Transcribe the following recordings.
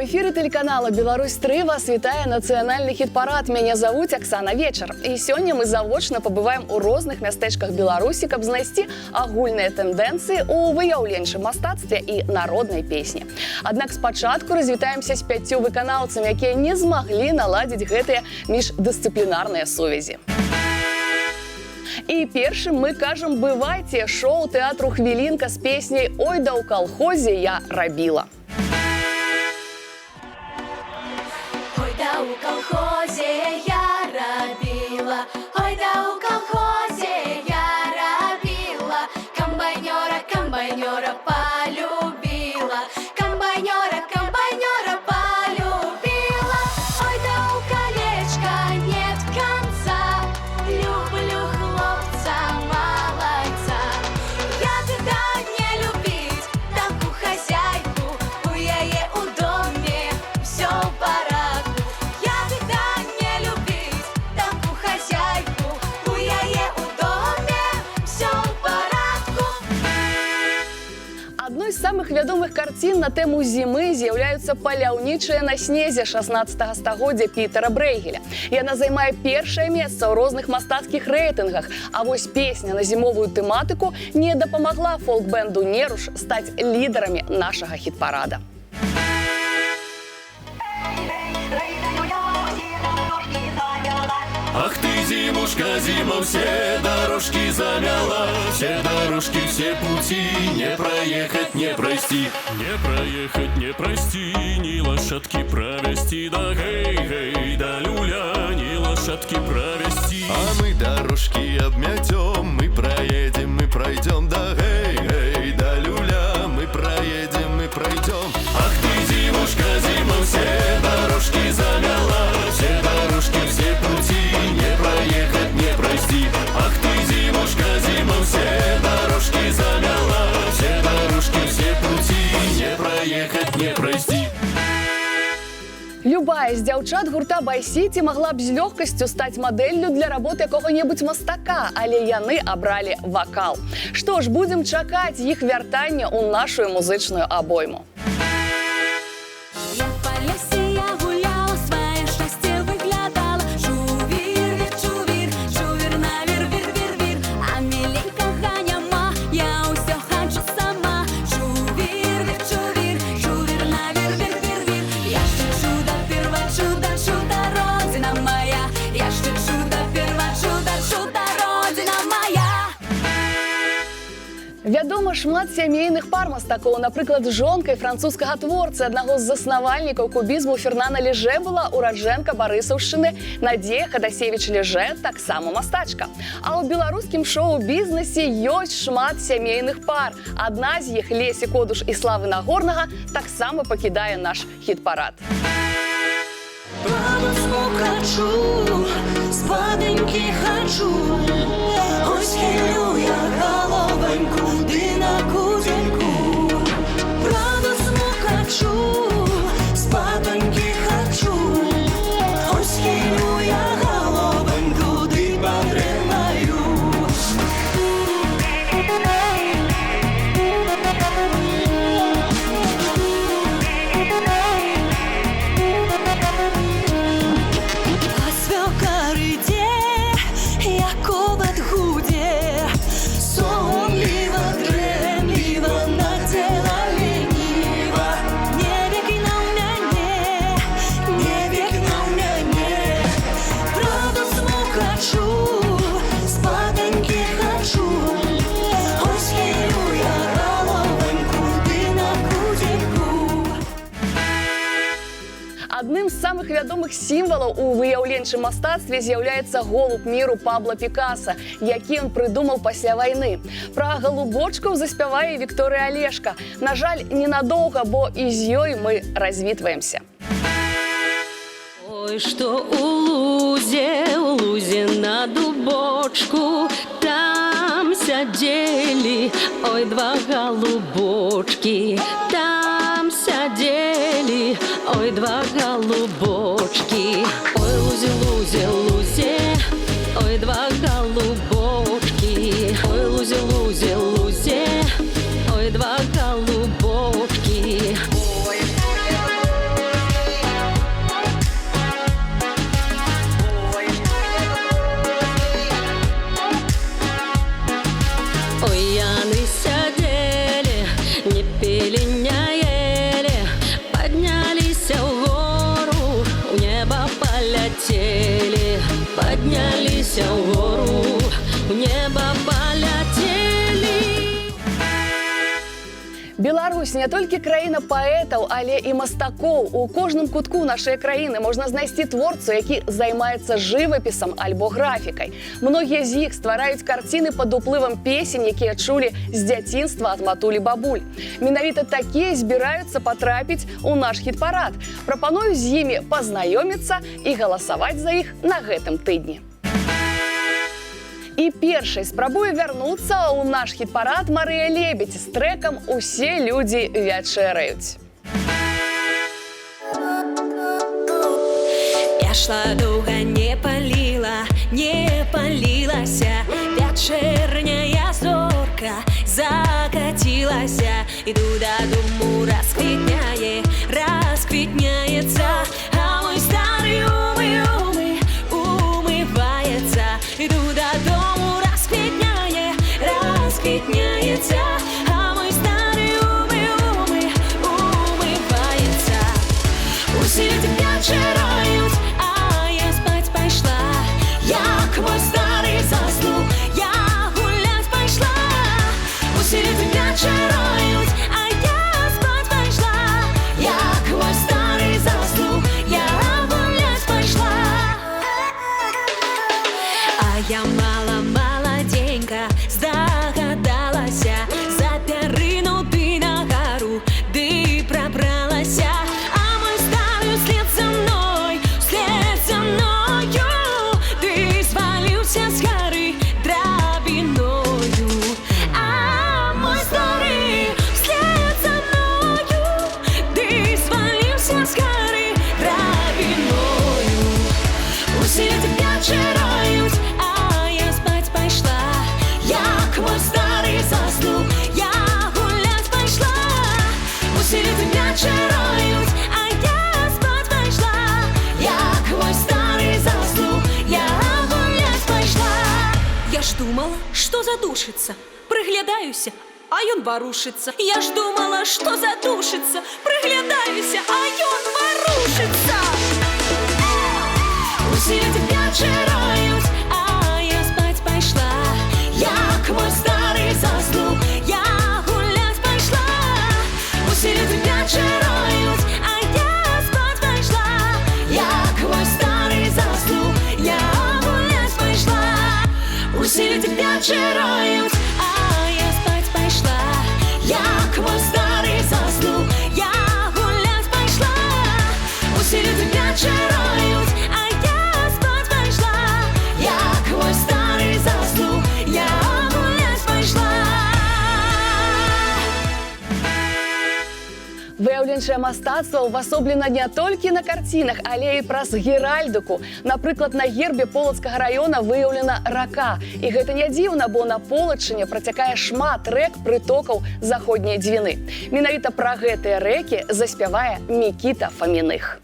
эфіры тэлеканала «Беларусь-3» вас вітае нацыянальны хіт-парад. Мяне завуць Аксана Вечар. І сёння мы завочна пабываем у розных мястэчках Беларусі, каб знайсці агульныя тэндэнцыі ў выяўленчым мастацтве і народнай песні. Аднак спачатку развітаемся з 5 выканаўцамі, якія не змаглі наладзіць гэтыя міждысцыплінарныя сувязі. І першым мы кажам «Бывайце» шоу тэатру «Хвілінка» з песняй «Ой да ў калхозе я рабіла». У колхозе я робила, ой, да у колхозе я робила, комбайнера, комбайнера полюбила, комбайнера, комбайнера полюбила, ой, да у колечка нет конца, люблю хлопца молодца, я тогда не любить такую хозяйку, у яе у доме все пора. Адной з самых вядомых карцін на тэму зімы з'яўляюцца «Паляўнічыя на снезе» 16 стагоддзя Пітера Брэйгеля. Яна займае першае месца ў розных мастацкіх рэйтынгах, а вось песня на зімовую тэматыку не дапамагла фолк-бэнду «Неруш» стаць лідарамі нашага хіт-парада. Ах ты, зимушка, зима, все дорожки замяла, все дорожки, все пути, не проехать, не прости. Не проехать, не прости, ни лошадки провести, да гей-гей, да люля, ни лошадки провести. А мы дорожки обметем, мы проедем, мы пройдем, да гей-гей, да люля, мы проедем, мы пройдем. Ах ты, зимушка, зима, все дорожки замяла, все дорожки, все пути, не проехать, не прости. Ах ты, зимушка, зима, все дорожки замяла, все дорожки, все пути, не проехать, не прости. Любая з дзяўчат гурта «Бай-Сіці» магла б з лёгкасцю стаць мадэллю для работы якога-небудзь мастака, але яны абралі вакал. Што ж, будзем чакаць іх вяртання ў нашу музычную абойму. Вядома шмат сямейных пар мастакоў. Напрыклад, жонкай французскага творцы, аднаго з заснавальнікаў кубізму Фернана Леже была ураджэнка Барысаўшчыны Надзея Хадасевіч-Леже, таксама мастачка. А ў беларускім шоу-бізнесе ёсць шмат сямейных пар. Адна з іх, Лесі Кодуш і Славы Нагорнага, таксама пакідае наш хіт-парад. Бабушку хочу, спаденьки хочу, ось хилю я головоньку, ды на кудельку. Радостно хочу, спаденьки хочу, ось хилю я головоньку, ды подремаю. Адным з самых вядомых сімвалаў у выяўленчым мастацтве з'яўляецца голуб міру Пабло Пікаса, які ён прыдумаў пасля вайны. Пра галубочкаў заспявае Вікторыя Алешка. На жаль, ненадоўга, бо і з ёй мы развітваемся. Ой, што у лузе на дубочку, там сядзелі, ой, два голубочки, там сядзелі, ой, два голубочки. Ой, лузе, лузе, лузе, ой, два голубочки. Ой, лузе, лузе, лузе, ой, два голубочки. поднялись в гору, в небо полетели. Беларусь не толькі краіна паэтаў, але і мастакоў. У кожным кутку нашай краіны можна знайсці творцу, які займаецца жывапісам альбо графікай. Многія з іх ствараюць карціны пад уплывам песень, якія чулі з дзяцінства ад матулі-бабуль. Менавіта такія збіраюцца патрапіць у наш хіт-парад. Прапаную з імі пазнаёміцца і галасаваць за іх на гэтым тыдні. І першай спрабуе вярнуцца ў наш хіт-парад Марыя Лебедь з трэкам «Усе людзі вячэраюць». Я шла доўга, не палілася, вячэрняя зорка закацілася. Іду дадому, расквітняецца, а мой стары умываецца. Іду дадому, расквітняецца, а мой стары умываецца. Усе людзі вячэраюць, а я спаць пайшла. Як мой стары заснуў, я гуляць пайшла. Усе людзі вячэраюць, а я спаць пайшла. Як мой стары заснуў, я гуляць пайшла. А я маладзенька здагадалася, за пярыну ды на гару ды прабралася. А мой стары ўслед за мною ды зваліўся з гары драбіною. А мой стары ўслед за мною ды зваліўся з гары драбіною. Усе людзі вячэраюць, а я спаць пайшла. Як мой стары заснуў, я гуляць пайшла. Усе людзі вячэраюць, а я спаць пайшла. Як мой стары заснуў, я гуляць пайшла. Я ж думала, што задушыцца, прыглядаюся, а ён варушыцца. Я ж думала, што задушыцца, прыглядаюся, а ён варушыцца. Усе людзі вячэраюць, а я спаць пайшла. Як мой стары заснуў, я гуляць пайшла. Усе людзі вячэраюць, а я спаць пайшла. Як мой стары заснуў, я гуляць пайшла. Усе людзі вячэраюць, а я спаць пайшла. Як мой стары заснуў, я гуляць пайшла. Усе людзі вячэраюць, а я спаць пайшла. Як мой стары заснуў, я гуляць пайшла. Выяўленчае мастацтва ўвасоблена не толькі на карцінах, але і праз геральдыку. Напрыклад, на гербе Полацкага раёна выяўлена рака. І гэта не дзіўна, бо на Полачыне працякае шмат рэк прытокаў заходняй Двіны. Менавіта пра гэтыя рэкі заспявае Мікіта Фаміных.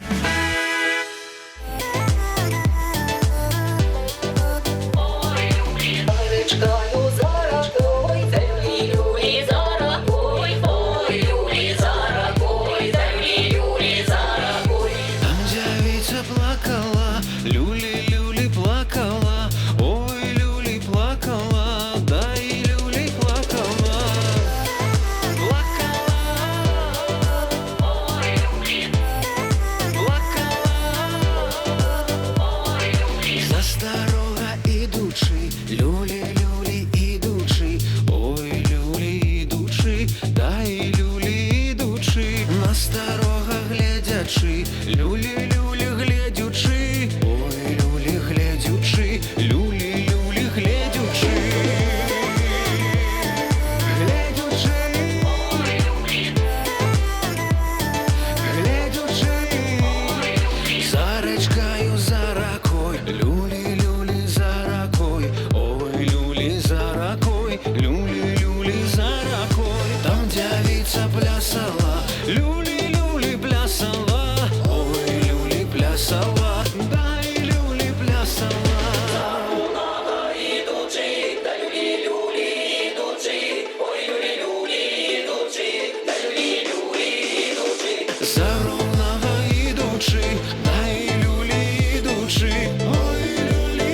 Люли плакала, ой, люли плакала, да и люли плакала. Плакала, ой, люли плакала, ой, люли. За старога ідучи, люли ідучи, ой, люли ідучи, да и люли ідучи. На старога глядячи, люли глядючи. Люли, глядючи, за речкою, за ракой, люли, за ракой, ой, люли, за ракой, люли, за ракой. Там девица плясала, люли, плясала, ой, люли, плясала, да и люли, плясала. За ровного ідучи, да і люлі ідучи, ой, люлі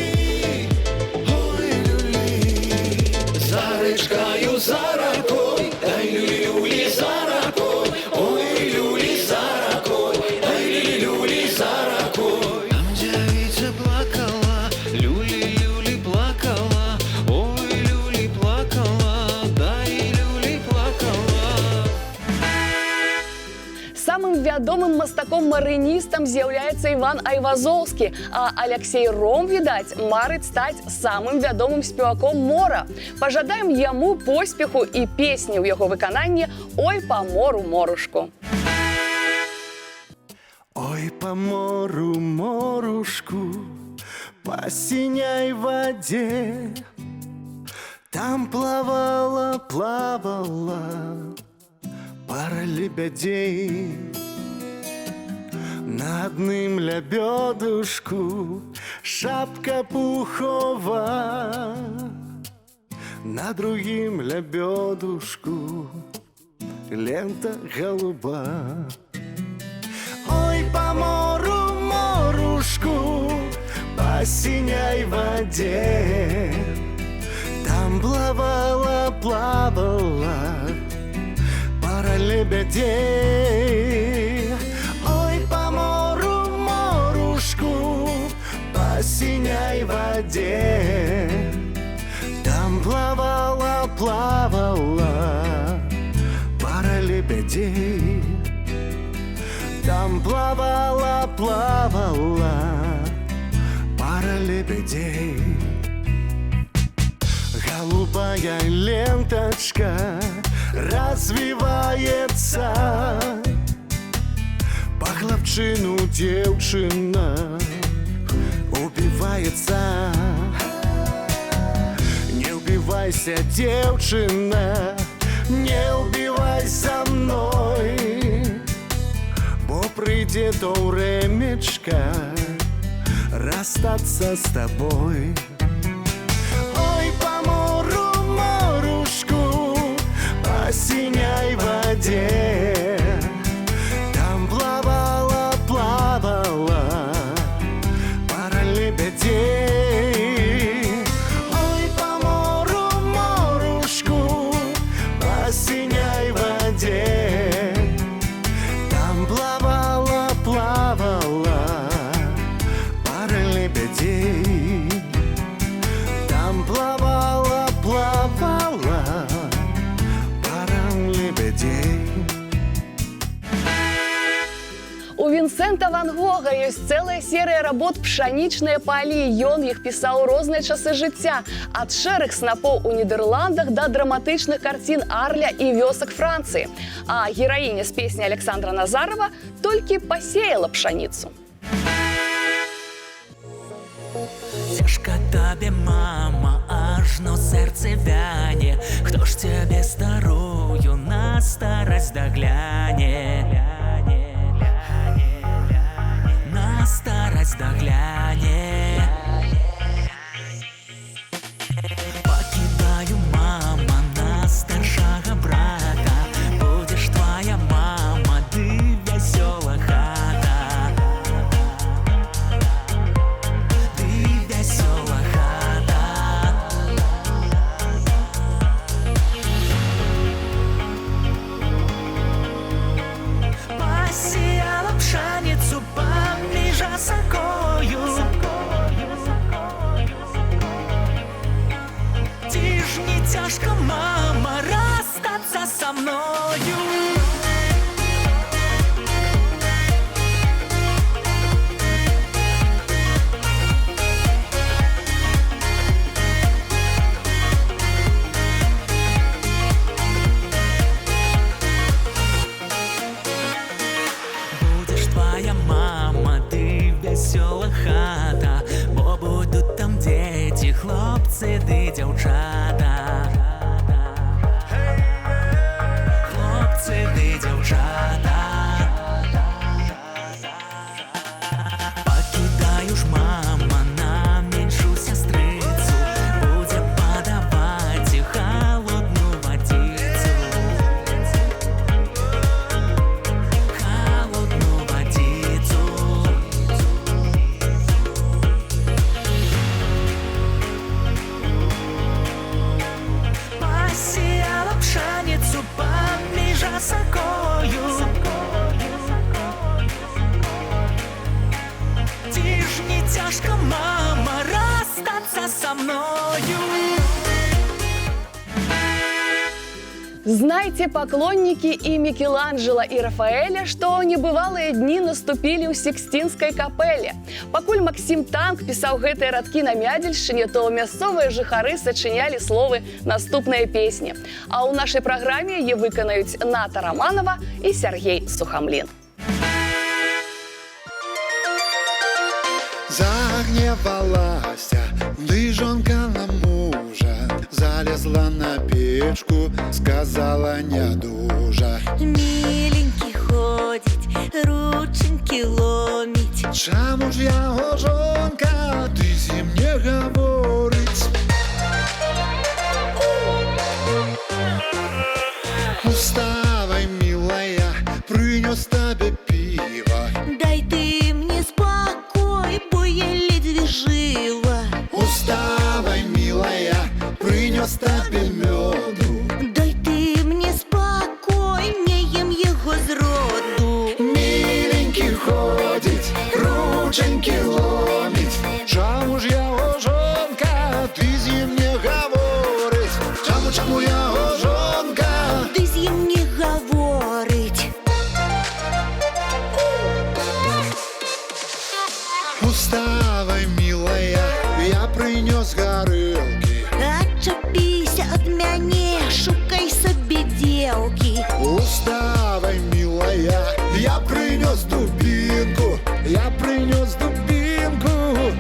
Самым вядомым мастаком-марыністам з'яўляецца Іван Айвазоўскі, а Алексей Ром, відаць, марыць стаць самым вядомым спеваком мора. Пажадаем яму поспеху і песні ў яго выкананні «Ой, па мору, морушку». Ой, по мору, морушку, по синей воде, там плавала, плавала пара лебедей. На одным лебедушку шапка пухова, на другим лебедушку лента голуба. Ой, по мору, морушку, по синей воде, там плавала, плавала пара лебедей. Ой, по мору, морушку, по синей воде, там плавала, плавала пара лебедей. Там плавала, плавала пара лебедей. Голубая ленточка развивается, по хлопчину девчина убивается. Не убивайся, девчина, не убивай за мной, бо прийде то времечко расстаться с тобой. Ой, по мору, морушку, по синей воде, там плавала, плавала пара лебедей. Ой, по мору, морушку, по синей воде, там плавала, плавала пара лебедей. Там плавала, плавала пара лебедей. У Вінсента Ван Гога ёсць цэлая серыя работ «Пшанічныя палі». Ён іх пісаў у розныя часы жыцця, ад шэрых снапоў у Нідерландах да драматычных карцін Арля і вёсак Францыі. А гераіня з песні Александра Назарова толькі пасеяла пшаніцу. Цяжка табе, мама, ажно сэрце вяне. Хто ж цябе старую на старасць дагляне? На старасць дагляне. Пакідаю, мама, на старшага брата. Будзеш твая мама, ды вясёла хата. Посеяла пшаницу поміж осокою. Ті ж не тяжко, мама, расстаться со мною. Твоя мама, ты весела хата, бо будуть там дети, хлопцы ды дзяўчата. Знайте, поклонники и Микеланджело, и Рафаэля, что небывалые дни наступили ў Сікстінскай капэле. Пакуль Максим Танк пісаў гэтыя радкі на Мядзельшчыне, то мясцовыя жыхары сачынялі словы наступнай песні. А ў нашай праграме яе выканаюць Ната Романова і Сергей Сухамлин. Загневалася лыжонка на мужа, залезла на печку, сказала нядужа. Миленький ходить, рученьки ломить. Чаму ж яго жонка, ты зімне гаворыць? Уставай, милая, прынёс табе піва. Дай ты мне спокой, бо я ледве жива. Уставай, милая, прынёс табе мёду. Дай ты мне спокой, не ем его зроду. Миленький ходить, рученьки ломить. Чаму ж яго жонка, ты зімне гаворыць? Чаму яго жонка? Ты з ім не гаворыць. Уставай, милая, я прынёс гарэлкі. Адчапіся ад мяне, шукай сабе дзелкі. Уставай, милая, я прынёс дубинку. Я прынёс дубинку,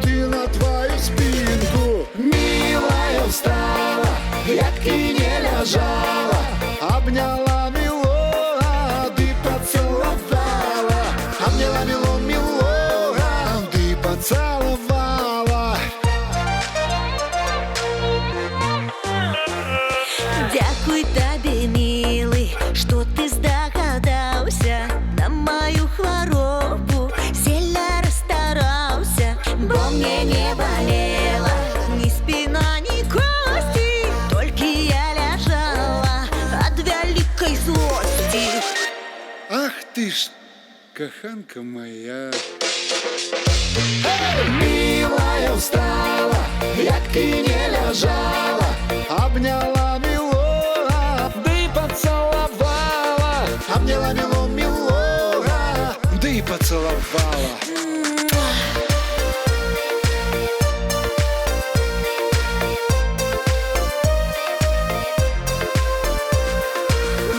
ты на твою спинку. Милая встала, як і не ляжала, обняла милого, ты поцеловала. Обняла милого, ты поцеловала. Дякуй табе, милый, што ты здагадаўся на маю хваробу, сильно расстараўся, бо мне не болела ни спина, ни кости, толькі я ляжала ад вялікай злосці. Ах ты ж, каханка моя. Милая встала, як і не ляжала, обняла милого, ды поцеловала. Обняла милого, ды поцеловала.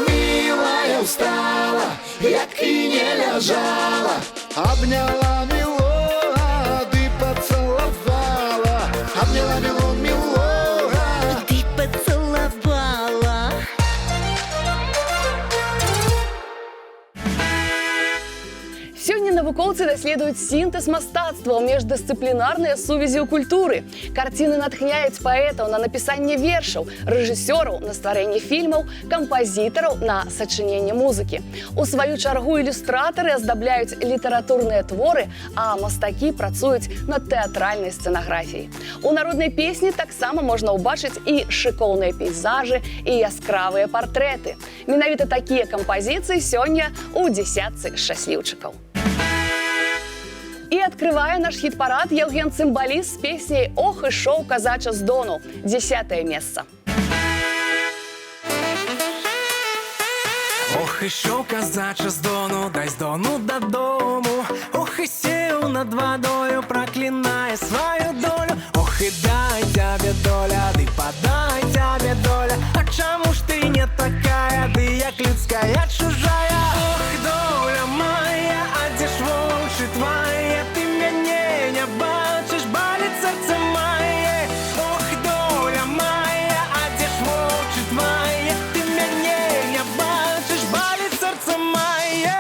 Милая встала, як і не ляжала, обняла милого, ды поцеловала. Обняла милого. Ты поцеловала. Сёння навукоўцы даследуюць сінтэз мастацтва, міждысцыплінарныя сувязі ў культуры. Карціны натхняюць паэтаў на напісанне вершаў, рэжысёраў на стварэнне фільмаў, кампазітараў на сачыненне музыкі. У сваю чаргу ілюстратары аздабляюць літаратурныя творы, а мастакі працуюць над тэатральнай сцэнаграфіяй. У народнай песні таксама можна ўбачыць і шыкоўныя пейзажы, і яскравыя партрэты. Менавіта такія кампазіцыі сёння ў дзесятцы шчасліўчыкаў. І открывае наш хіт-парад Євген Цимбаліс з песняй «Ох, ішов казача з Дону». 10-е месца. Ох, ішов казача з Дону, дай з Дону додому. Ох, і сів над водою, проклинає свою долю. Ох, і дай тебе доля, ды подай тебе доля. А чому ж ти не такая, ды як людская чужая? Ох, доля моя, а де ж вовчі твоє? Ти мене не бачиш, болить серце моє. Ох, доля моя, а де ж вовчі твоє? Ти мене не бачиш, болить серце моє.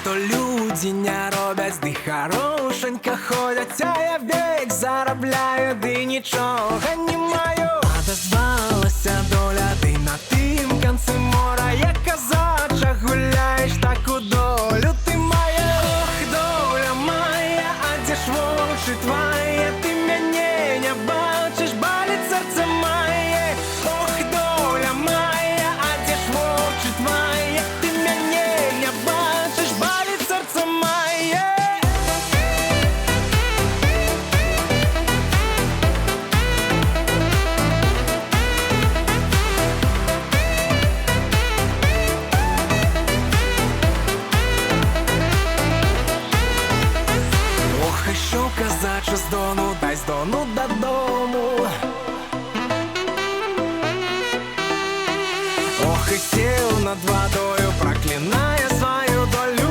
Люди не робять, ды хорошенько ходять, а я век заробляю, ды нічого не маю. А дозвалася доля, ды на тим конці мора, як казача гуляєш, таку долю ти маєш. Ох, доля моя, а де ж вовчі твоє? Ти мене не бачиш, болить серце моє. Ох, доля моя, проклиная свою долю.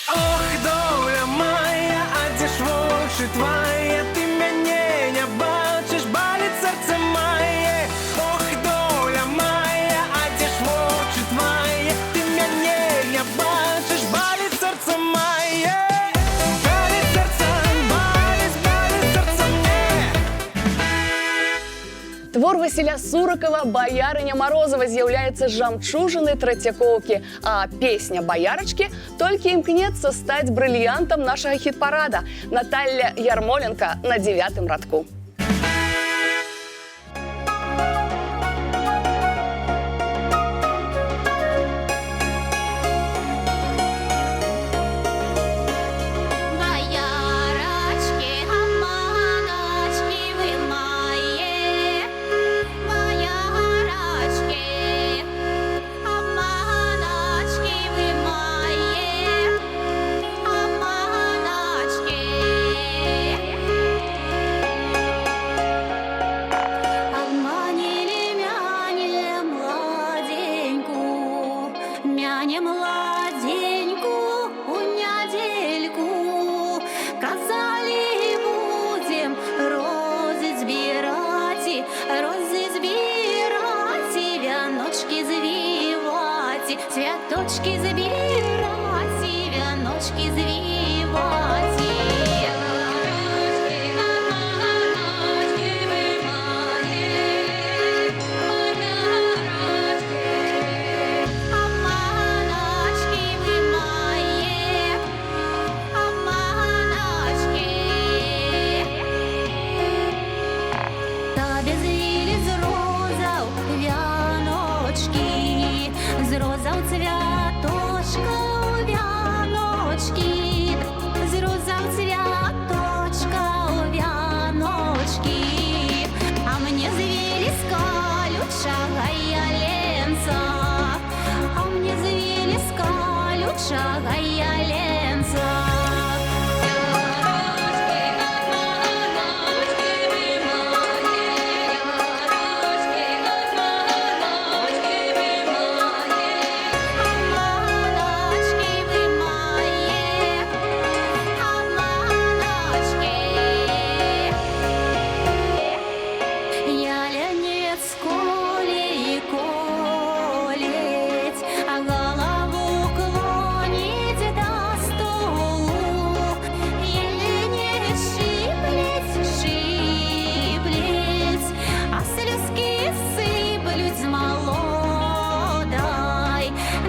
Ох, доля моя, а де ж вочі твоє, ти мене не бачиш, болить серце моє. Ох, доля моя, а де ж вочі твоє, ти мене не бачиш, болить серце моє. Болить серце, болить серце мне. Твор Васіля Сурыкова «Баярыня Морозова» з'яўляецца жамчужынай Трэцякоўкі, а песня «Баярачкі» толькі імкнецца стаць брыльянтам нашага хіт-парада. Наталья Ярмоленко на 9-м радку. Боярочки, обманочки вы мои, боярочки, обманочки вы мои, обманочки. Обманили мяне младеньку, мяне младеньку у нядельку. Казали, будем розы збирать, вяночки завивать, цветочки забирать, вяночки завивать. Обманочки вы мои, обманочки. Та без вілі з розаў вяночки, з розаў цвяточка у вяночки, з розаў цвяточка у вяночки. А мне звели з колючага яленца, а мне звели з колючага яленца. Обманочки вы мои, обманочки. Ялянец коле колеть, а голову клонить до столу. Ялянец шиплеть, шиплеть, а слезки сыплють з молодой.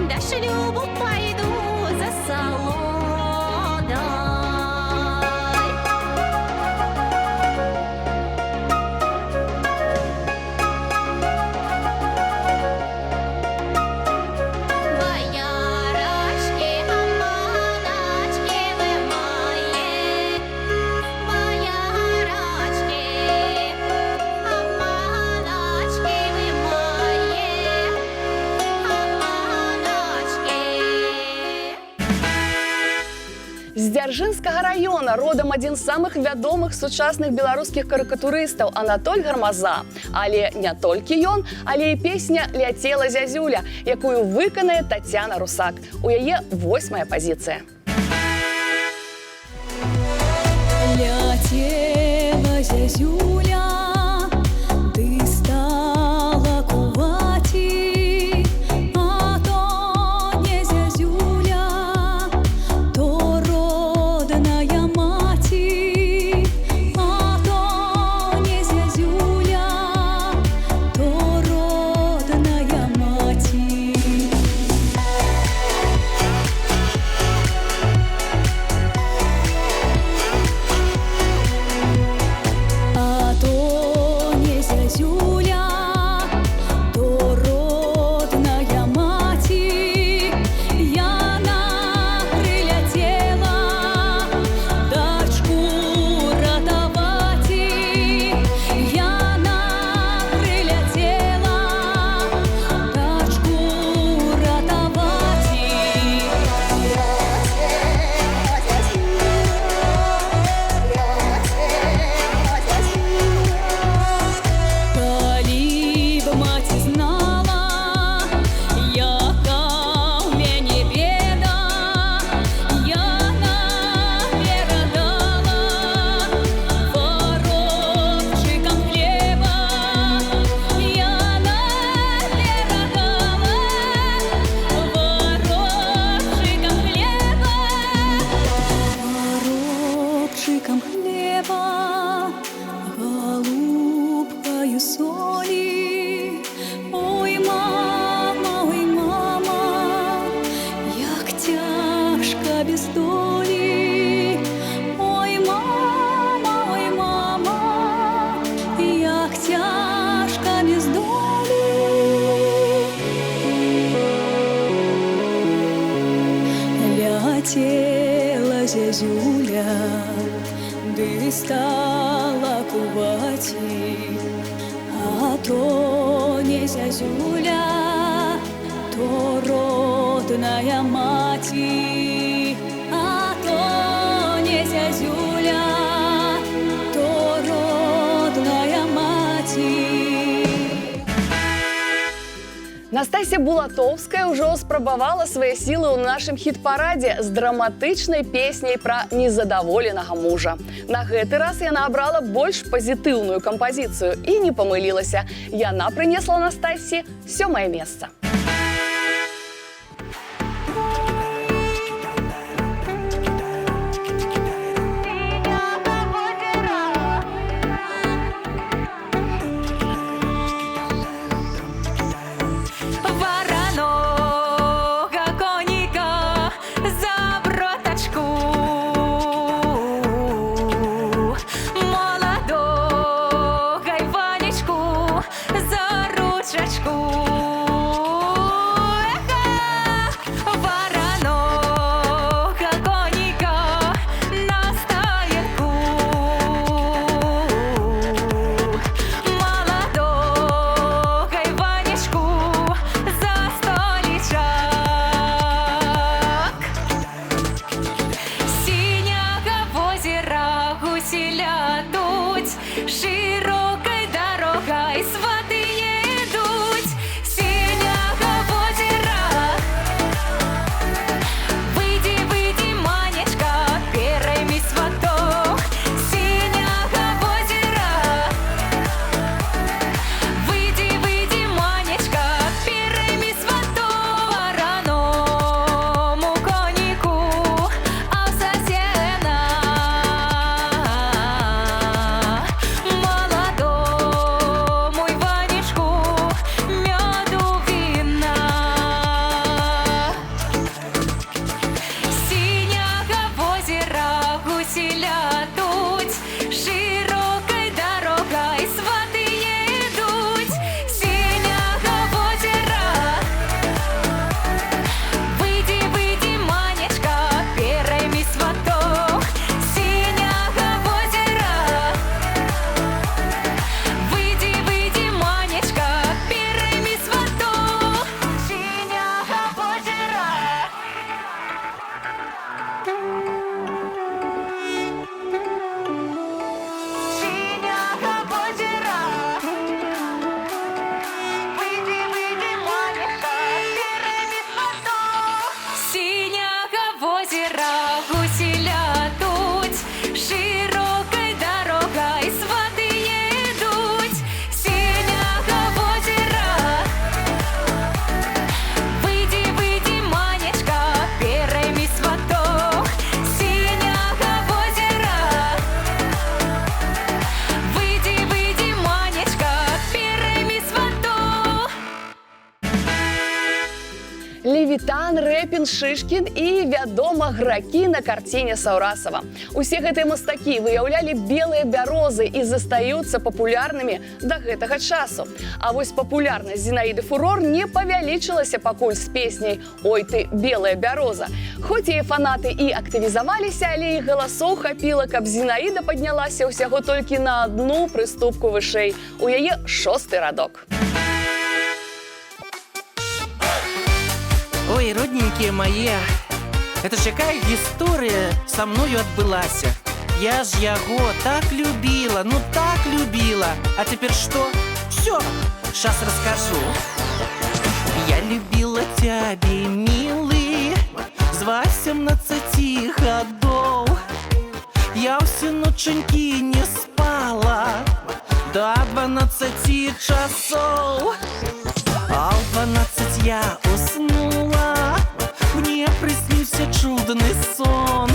До шлюбу пойду за солодой. Боярочки, обманочки вы мои, боярочки, обманочки вы мои, обманочки. З Дзяржынскага района родам адзін з самых вядомых сучасных беларускіх карыкатурыстаў Анатоль Гармаза. Але не толькі ён, але і песня «Ляцела зязюля», якую выканае Тацяна Русак. У яе 8-я пазіцыя. Летела зязюля, ты стала кувати, а то не зязюля, то родная маті, а то не зязюля, то родная маті. А то зязюля, ды стала куваці, а то не зязюля, то родная маті, а то не зязюля, то родная маті. Настасья Булатовская ўжо спрабавала свае сілы ў нашым хіт-парадзе з драматычнай песняй пра незадаволенага мужа. На гэты раз яна абрала больш пазітыўную кампазіцыю і не памылілася. Яна прынесла Настасьі 7-е месца. Воронога коника за броточку, молодого Иванечку за ручечку. Воронога коника на стоянку, молодого Иванечку за столичок. Синего озера гуси лядуть, широкой дорогой сваты едут. Синего озера, выйди, выйди, Манечка, первыми сваток. Синего озера, выйди, выйди, Манечка, первыми сваток. Вороному конику, а в сосена молодому Иванечку меду вина. Синего озера гуси лядуть, широкой дорогой сваты едут. Синего озера, выйди, выйди, Манечка, первыми сваток. Синего озера, выйди, выйди, Манечка, первыми сваток. Синего озера. Синего озера, выйди, выйди, Манечка, первыми сваток. Синего озера гуси лядуть, широкой дорогой сваты едут. Синего озера, выйди, выйди, Манечка, первыми сваток. Синего озера, выйди, выйди, Манечка, первыми сваток. Левітан, Рэпін, Шышкін і, вядома, гракі на карціне Саўрасава. Усе гэтыя мастакі выяўлялі белыя бярозы і застаюцца папулярнымі да гэтага часу. А вось папулярнасць Зінаіды Фурор не павялічылася пакуль з песняй «Ой ты, белая бяроза». Хоць яе фанаты і актывізаваліся, але іх галасоў хапіла, каб Зінаіда паднялася ўсяго толькі на адну прыступку вышэй. У яе 6-й радок. Ой, родненькие мои, это ж якая история со мною отбылася. Я ж яго так любила, ну так любила. А теперь что? Все, сейчас расскажу. Я любила тебя, милый, с 18 годов. Я все ноченьки не спала до 12 часов. А в 12 я уснула, мне приснился чудный сон.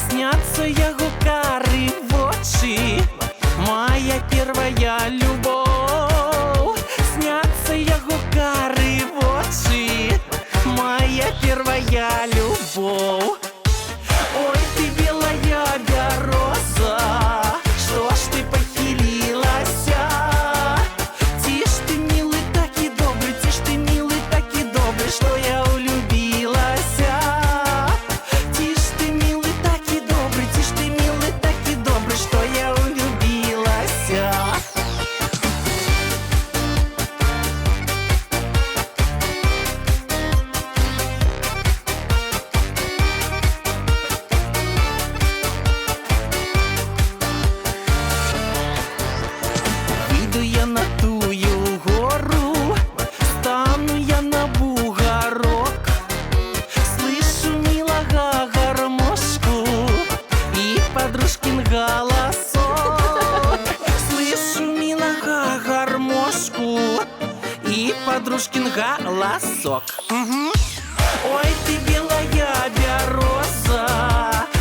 Снятся яго кары вочы, моя первая любовь. Снятся яго кары вочы, моя первая любовь. Ой, ты белая бяроза, что ж ты похилилася? Тишь ты, милый, так и добрый, тишь ты, милый, так и добрый, что я улюбилася. Тишь ты, милый, так подружкин голосок. Ой, ты белая береза,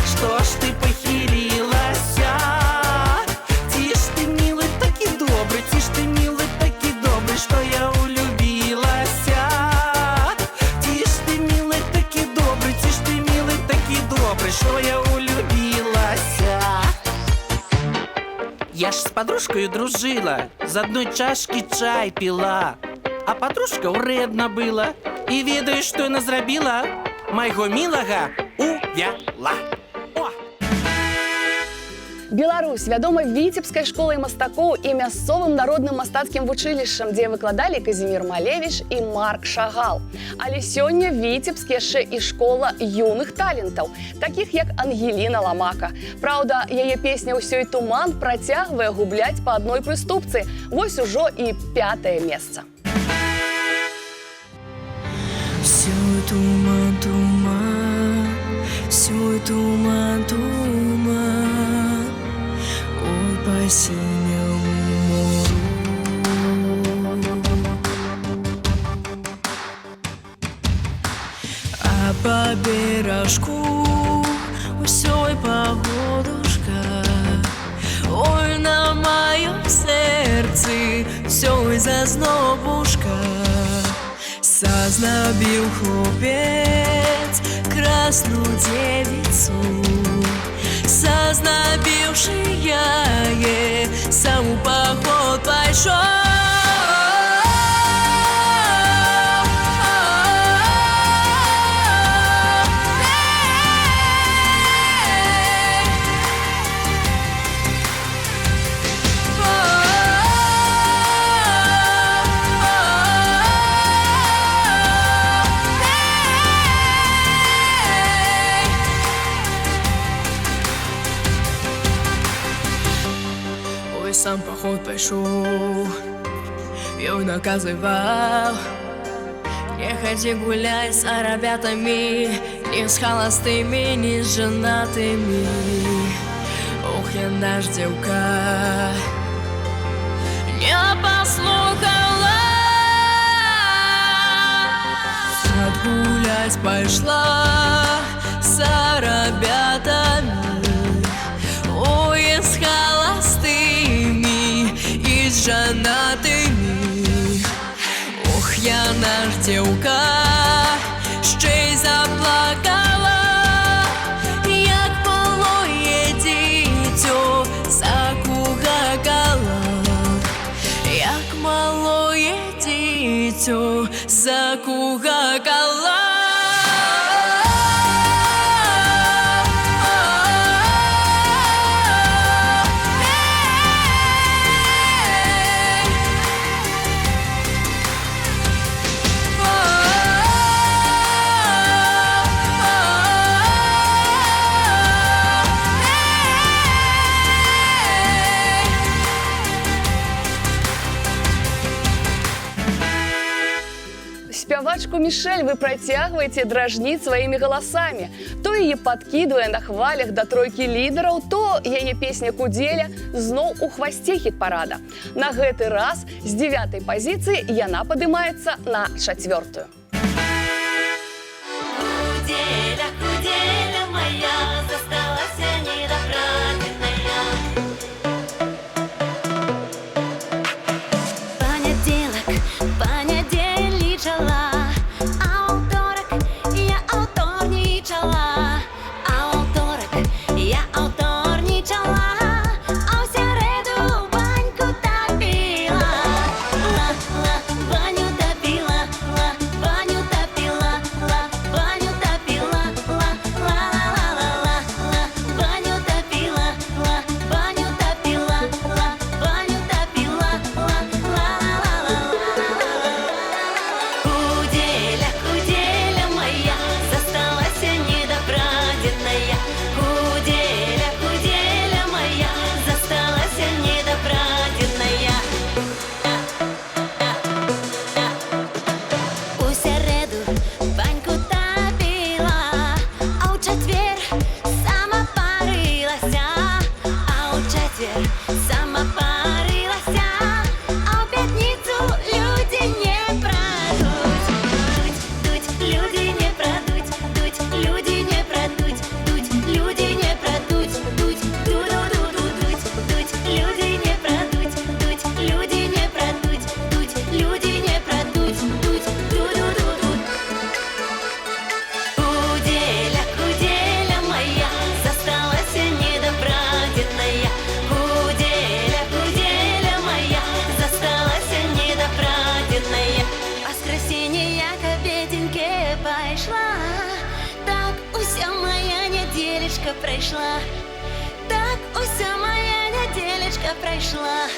что ж ты похилилась? Тишь ты, милый, таки добрый, тишь ты, милый, таки добрый, что я улюбилась. Тишь ты, милый, таки добрый, тишь ты, милый, таки добрый, что я улюбилась. Я ж с подружкой дружила, з одной чашки чай пила, а подружка вредна была. І ведаеш, што яна зрабіла? Майго мілага увяла. Беларусь вядома віцебскай школай мастакоў і мясцовым народным мастацкім вучылішчам, дзе выкладалі Казімір Малевіч і Марк Шагал. Але сёння Віцебск яшчэ і школа юных талентаў, такіх як Ангеліна Ламака. Праўда, яе песня «Усё і туман» працягвае губляць па адной прыступцы. Вось ужо і 5-е месца. Все туман, туман, все туман, туман, ой, по синему морю. А по бережку усёй погодушка, ой, на моем сердце всё зазнобушка. Зазнобил хлопец красную девицу, зазнобивший я ей сам в поход пошел. Сам поход пошел, я наказывал: не ходи гулять с ребятами, ни с холостыми, ни с женатыми. Ох, я наш девка не послухала, отгулять пошла с ребятами. Ой, с холостыми и с женатыми. Ох, я наш девка ще й заплакала, як малое дитё закугакала, як малое дитё закугакала. Спявачку Мішэль вы працягваеце дражніць сваімі галасамі. То яе падкідвае на хвалях да тройкі лідараў, то яе песня «Кудзеля» зноў у хвасце хіт-парада. На гэты раз з 9-й пазіцыі яна падымаецца на 4-ю. Куделя, куделя моя, засталась недоправленная. Понедельник, понедельничала, а вторник я авторничала, а вторник я авторничала, а в середу баньку топила. Баню топила, баню топила, баню топила. пройшла, так уся моя неділечка пройшла.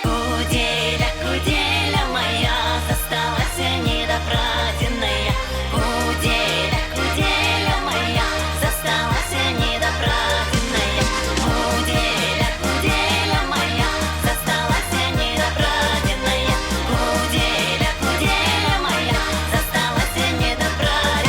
Куделя, куделя моя, засталася недопраденная. Куделя, куделя моя, засталася недопраденная. Куделя, куделя моя, засталася недопраденная. Куделя, куделя моя, засталася недопраденная.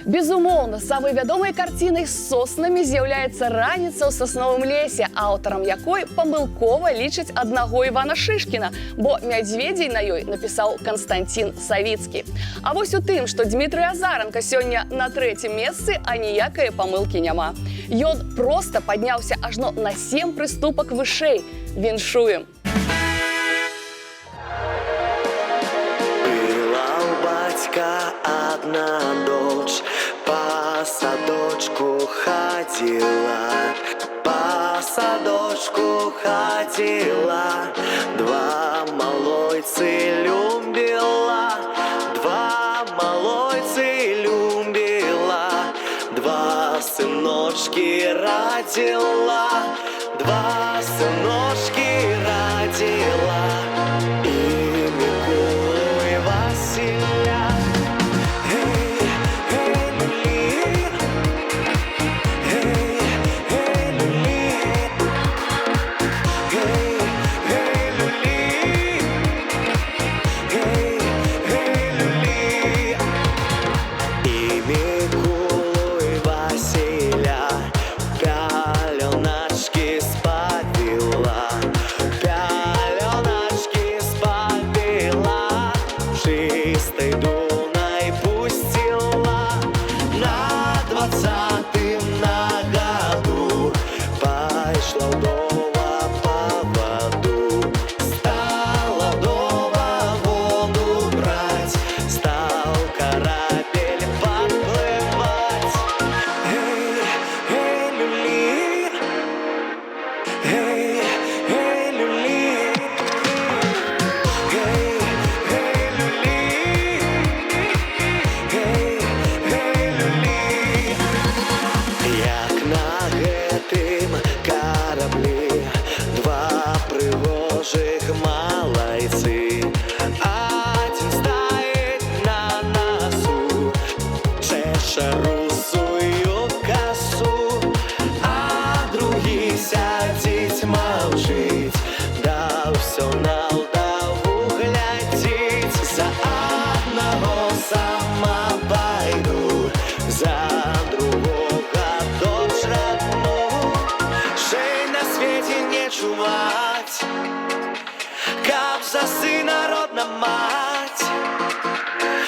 Безумоўна, самай вядомай карцінай з соснамі з'яўляецца раніца ў сасновым лесе, аўтарам якой памылкова лічаць аднаго Івана Шышкіна, бо мядзведзей на ёй напісаў Канстантин Савіцкі. А вось у тым, што Дмітрый Азаранка сёння на 3-м месцы, а ніякай памылкі няма. Ён проста падняўся ажно на 7 прыступак вышэй. Віншуем! Была у батька одна дочь, по садочку ходила, по садочку ходила, два малойцы любила, два малойцы любила, два сыночки родила, два сыночки родила. И Миколу, и Василя. Эй, эй, люли. Эй, эй, люли. Эй, эй, люли. Эй, эй, люли. И Миколу, и Василя пеленочки спалила, пеленочки спалила, в чистый Дунай пустила. На 20-м на году пошла вдова по воду, стала вдова воду брать, стал корабель подплывать. Эй, эй, люли. Эй, эй, люли. Эй, эй, люли. Эй, эй, люли. Як на гэтым караблі два прыгожых малайцы, адзін стаіць на насу, чэша русую касу, а другі сядзіць маўчыць, да ўсё на ўдаву глядзіць. За аднаго сама пайду, за другога дочь родну, шэй на свеце не чуваць, каб за сына родна мать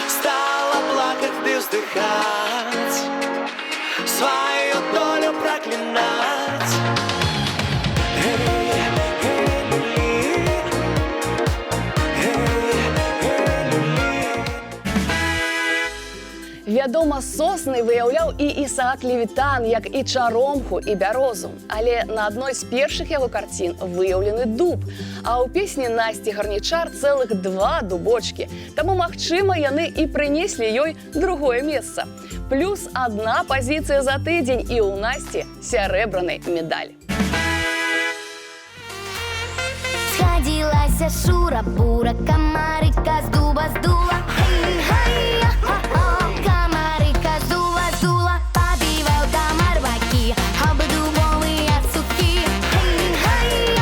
стала плакать ды вздыхать, свою долю проклинать. Эй, эй, люли. Эй, эй, люли. Вядома, сосны выяўляў і Ісаак Левітан, як і чаромху, і бярозу. Але на адной з першых яго карцін выяўлены дуб, а ў песні Насці Гарнічар цэлых 2 дубочкі. Таму, магчыма, яны і прынеслі ёй другое месца. Плюс 1 пазіцыя за тыдзень і ў Насці сярэбраны медаль. Сходилася шура-бура, комарика с дуба сдула. Хей-хей, комарика сдула-сдула, побивал комар баки, хабы дубовые суки. Хей-хей,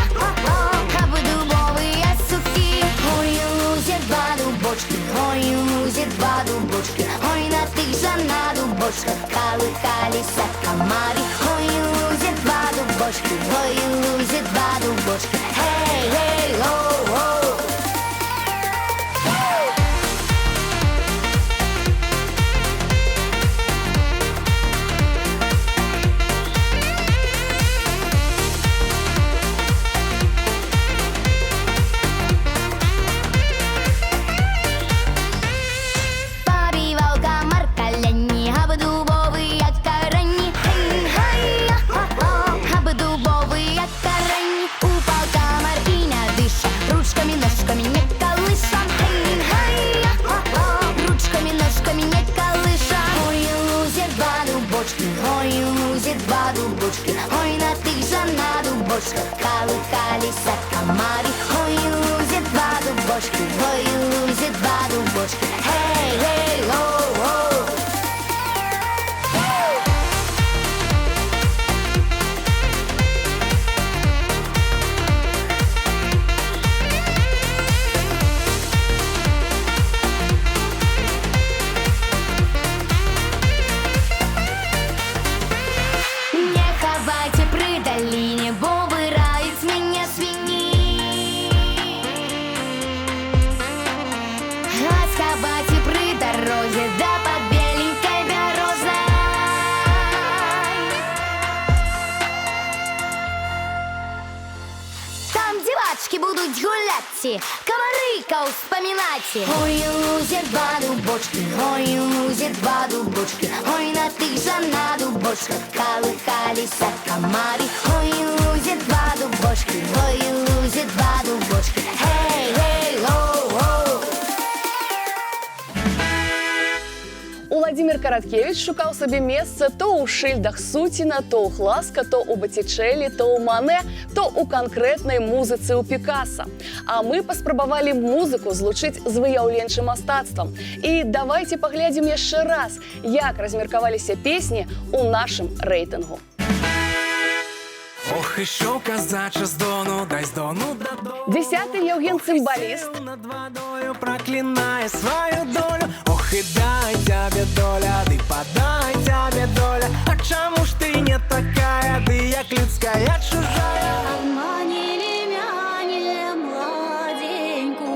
хабы дубовые суки. Ой, лузе 2 дубочки, ой, лузе 2 дубочки, ой, на тых же на дубочках колыхалися комары. Ой, лузе 2 дубочки, ой, лузе 2 дубочки. Hey, hey, oh, oh. Побивал комар колени, а дубовые корни. Hey, hey, oh, oh, а дубовые корни. Упал дубочках колыхались комары. Ой, лузе два дубочки, ой, лузе два дубочки. Эй, эй, оу, оу. Не ховайте при долине, бо выбирает с меня свиньи. Сховайте при дороге, да под беленькой березой. Там девочки будут гулять, комарика вспоминать. Ой, лузе два дубочки, ой, лузе два дубочки. Ой, на тых же на дубочках колыхались комары. Ой, лузе два дубочки, ой, лузе два дубочки. Эй, эй, оу, оу. Уладзімір Караткевич шукаў сабе месца то ў шыльдах Суціна, то ў Хласка, то ў Боттичеллі, то ў Мане, то ў канкрэтнай музыцы ў Пікаса. А мы паспрабавалі музыку злучыць з выяўленчым мастацтвам. І давайце паглядзім яшчэ раз, як размеркаваліся песні ў нашым рэйтынгу. Ох, ішов козаче з дону, дай з дону додому. 10-й Євген Цимбаліст. Над водою проклинає свою долю. Ох, і дай тебе доля, ды подай тебе доля. А чому ж ти не такая, ды як людская чужая? Обманили мяне младеньку,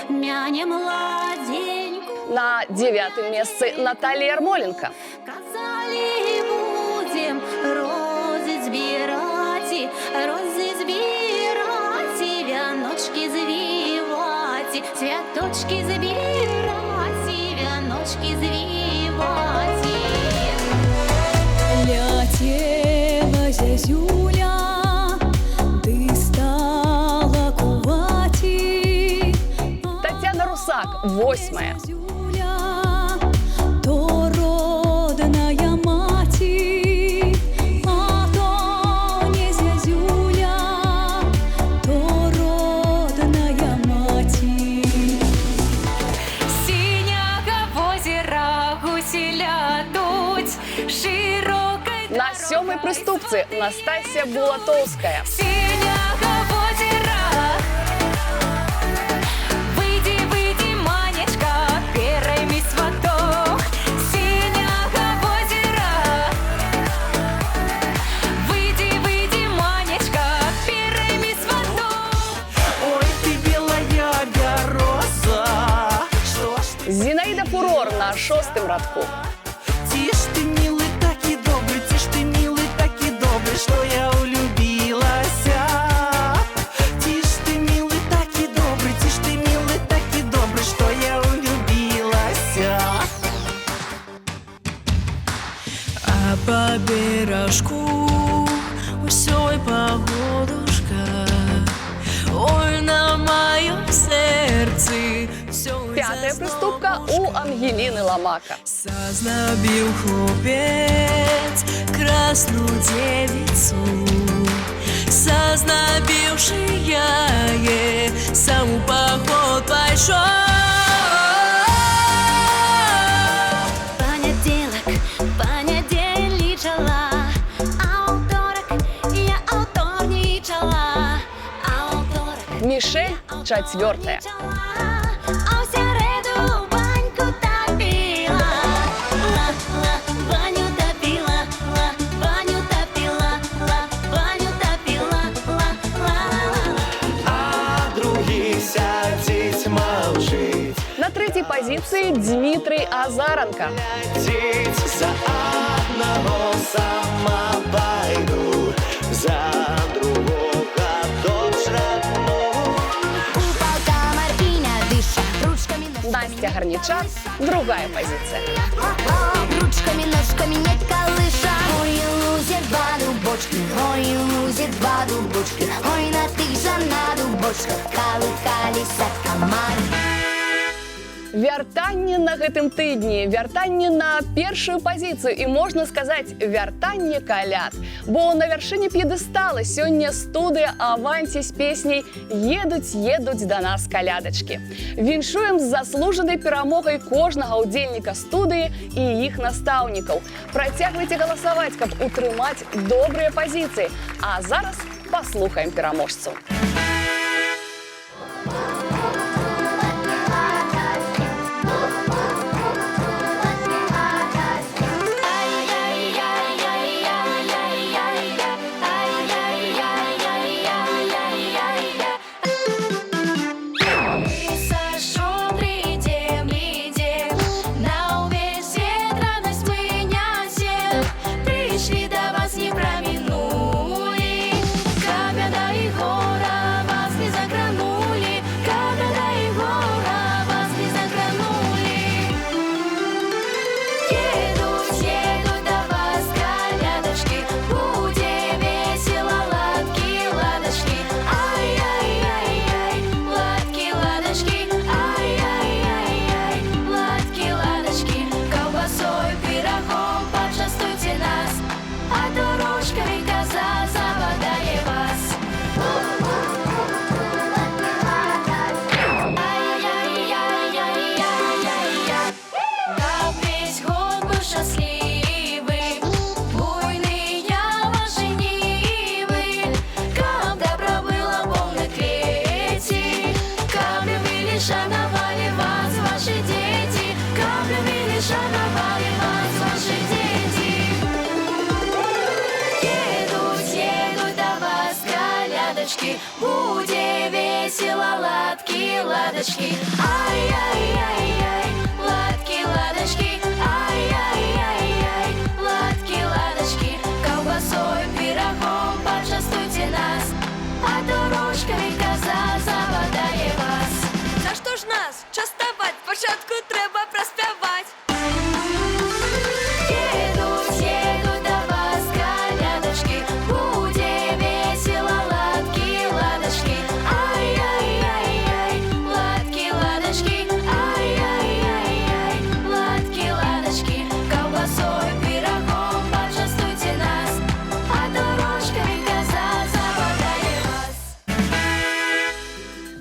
мяне младеньку. На 9-м месцы Наталія Ярмоленко. Казали, будем розы збирати, вяночки звивати, цвяточки збирати, вяночки звивати. Летела зязюля, ты стала кувати. Тетяна Русак, 8-я. То родная мати, а то не зязюля, то родная мати. Синяга озера гуси лядуть, широкой На 7-й прыступцы Настасія Булатоўская. Синяга озера. Выйди, выйди, манечка, первой ми сваток. Синяга озера. Выйди, выйди, манечка, первой ми сваток. Ой, ты белая береза. Что ж ты, Зінаїда Фурор на 6-м радку. тишь ты, милый, так и добрый, тишь ты, милый, так и добрый, что я влюбилась. Тишь ты, милый, так и добрый, тишь ты, милый, так и добрый, что я влюбилась. А по бережку усёй погодушка. Ой, на моем сердце всё 5-я прыступка у Ангеліны Ламака. Зазнобил хлопец красную девицу. Зазнобившая ей саму поход пошел. Понедельничала, а вторник я авторничала, а вторник Мішель, 4-я. а в середу баньку топила, баню топила, баню топила, баню топила, А другие сядет молчит, На 3-й позиції Дмитрий Азаренко. глядеть за одного сама пойду, за другого дочь родную. Упал комар и не дыша, ручками, ножками. Настя Горничак, 2-я позиція. Ручками, ножками не колыша. Ой, лузе два дубочки, ой, лузе два дубочки. Ой, на тых же на дубочках колыхались комары. Вяртанне на гэтым тыдні, вяртанне на першую пазіцыю і, можна сказаць, вяртанне каляд. Бо на вяршыні п'едэстала сёння студыя «Аванці» з песняй «Едуць да нас калядачкі». Віншуем з заслужанай перамогай кожнага ўдзельніка студыі і іх настаўнікаў. Працягвайце галасаваць, каб утрымаць добрыя пазіцыі. А зараз паслухаем пераможцу. Буде весело, ладки, ладочки, ай-яй-яй-яй, ладки, ладочки, ай-яй-яй-яй, ладки, ладочки, колбасой, пирогом почастуйте нас, а дорожкой коза заводає вас. За що ж нас частовать? Спочатку треба проспівать. Едут до вас колядочки, буде весело, ладки, ладочки, ай-яй-яй-яй, ладки, ладочки, ай-яй-яй-яй, ладки, ладочки, колбасой, пирогом почастуйте нас, а дорожкой коза заводає вас.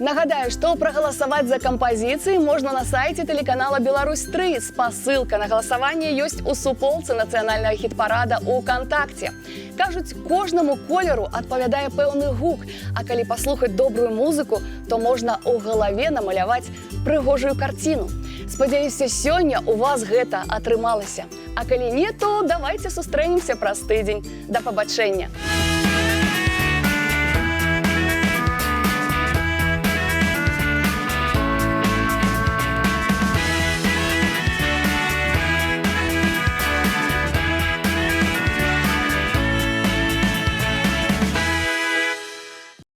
Нагадаю, што прагаласаваць за кампазіцыі можна на сайце тэлеканала «Беларусь-3». Спасылка на галасаванне ёсць у суполцы нацыянальнага хіт-парада ў «Кантакце». Кажуць, кожнаму колеру адпавядае пэўны гук, а калі паслухаць добрую музыку, то можна ў галаве намаляваць прыгожую карціну. Спадзяюся, сёння у вас гэта атрымалася. А калі не, то давайце сустрэнемся праз тыдзень. Да пабачэння!